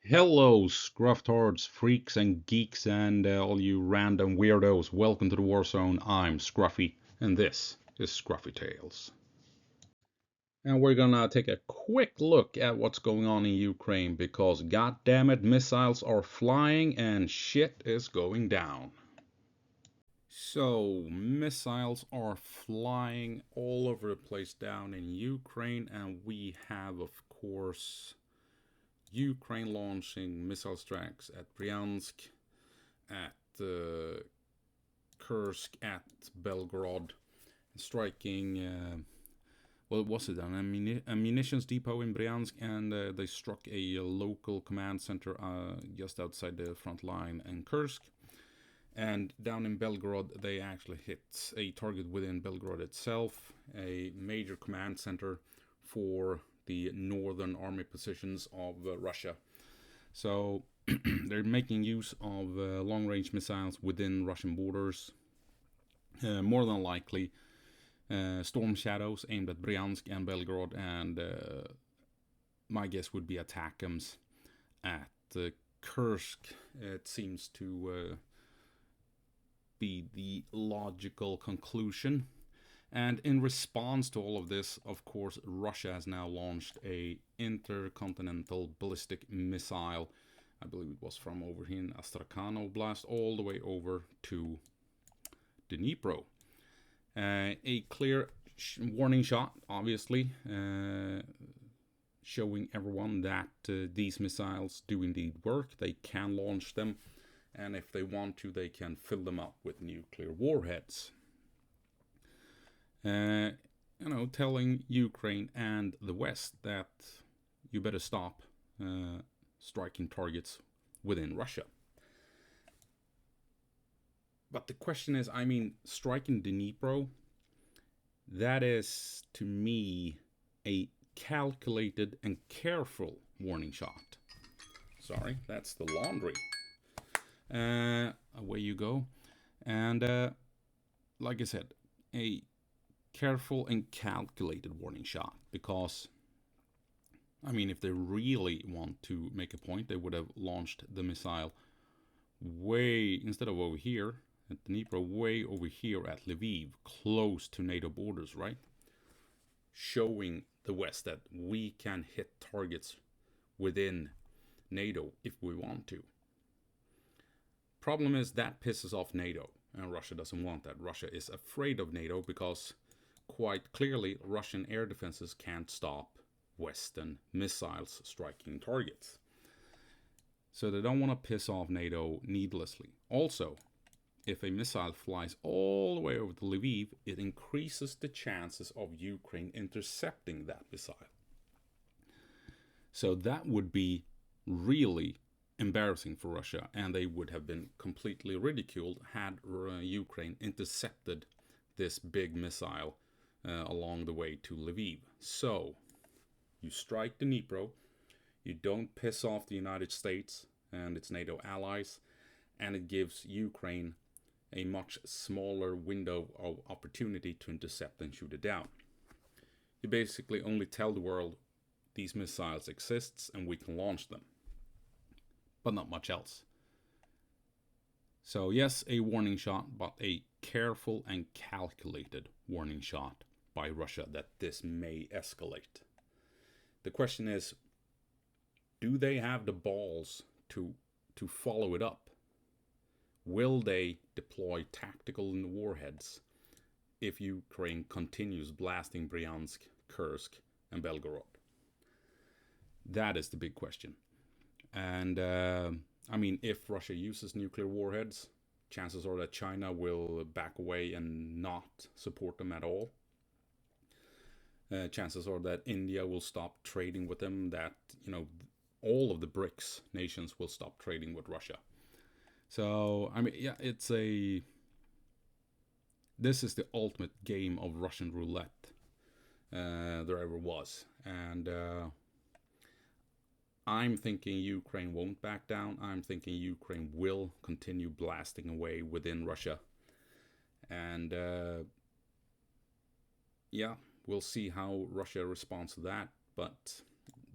Hello, Scrufftards, freaks and geeks, and all you random weirdos. Welcome to the War Zone. I'm Scruffy, and this is Scruffy Tales. And we're gonna take a quick look at what's going on in Ukraine because, goddammit, missiles are flying and shit is going down. So, missiles are flying all over the place down in Ukraine, and we have, of course, Ukraine launching missile strikes at Bryansk, at Kursk, at Belgorod, striking, what was it, a munitions depot in Bryansk, and they struck a local command center just outside the front line in Kursk. And down in Belgorod, they actually hit a target within Belgorod itself, a major command center for the northern army positions of Russia. So they're making use of long-range missiles within Russian borders. More than likely, storm shadows aimed at Bryansk and Belgorod, and my guess would be ATACMS at Kursk. It seems to be the logical conclusion. And in response to all of this, of course, Russia has now launched a intercontinental ballistic missile. I believe it was from over here in Astrakhan Oblast all the way over to Dnipro. A clear warning shot, obviously, showing everyone that these missiles do indeed work. They can launch them, and if they want to, they can fill them up with nuclear warheads. Telling Ukraine and the West that you better stop striking targets within Russia. But the question is, striking Dnipro, that is, to me, a calculated and careful warning shot. Sorry, that's the laundry. Away you go. And like I said, a careful and calculated warning shot, because if they really want to make a point, they would have launched the missile way, instead of over here at Dnipro, way over here at Lviv, close to NATO borders, right? Showing the West that we can hit targets within NATO if we want to. Problem is that pisses off NATO, and Russia doesn't want that. Russia is afraid of NATO because quite clearly Russian air defenses can't stop Western missiles striking targets. So they don't want to piss off NATO needlessly. Also, if a missile flies all the way over to Lviv, it increases the chances of Ukraine intercepting that missile. So that would be really embarrassing for Russia, and they would have been completely ridiculed had Ukraine intercepted this big missile along the way to Lviv. So you strike Dnipro, you don't piss off the United States and its NATO allies, and it gives Ukraine a much smaller window of opportunity to intercept and shoot it down. You basically only tell the world these missiles exist and we can launch them, but not much else. So yes, a warning shot, but a careful and calculated warning shot by Russia that this may escalate. The question is, do they have the balls to follow it up? Will they deploy tactical warheads if Ukraine continues blasting Bryansk, Kursk, and Belgorod? That is the big question. And if Russia uses nuclear warheads, chances are that China will back away and not support them at all. Chances are that India will stop trading with them, that all of the BRICS nations will stop trading with Russia. So this is the ultimate game of Russian roulette there ever was. And I'm thinking Ukraine won't back down. I'm thinking Ukraine will continue blasting away within Russia. And we'll see how Russia responds to that. But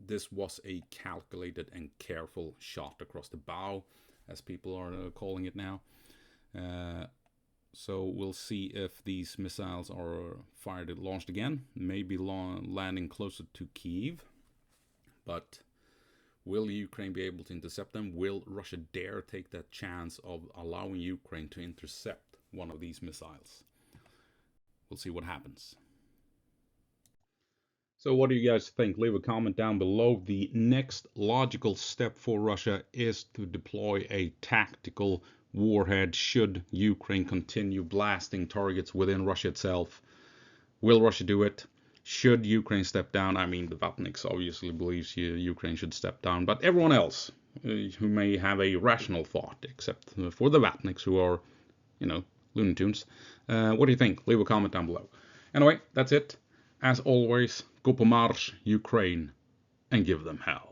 this was a calculated and careful shot across the bow, as people are calling it now. So we'll see if these missiles are fired and launched again, maybe landing closer to Kyiv. But will Ukraine be able to intercept them? Will Russia dare take that chance of allowing Ukraine to intercept one of these missiles? We'll see what happens. So what do you guys think? Leave a comment down below. The next logical step for Russia is to deploy a tactical warhead should Ukraine continue blasting targets within Russia itself. Will Russia do it? Should Ukraine step down? I mean, the Vatniks obviously believes Ukraine should step down, but everyone else who may have a rational thought, except for the Vatniks who are, Looney Tunes. What do you think? Leave a comment down below. Anyway, that's it. As always, go på marsch, Ukraine, and give them hell.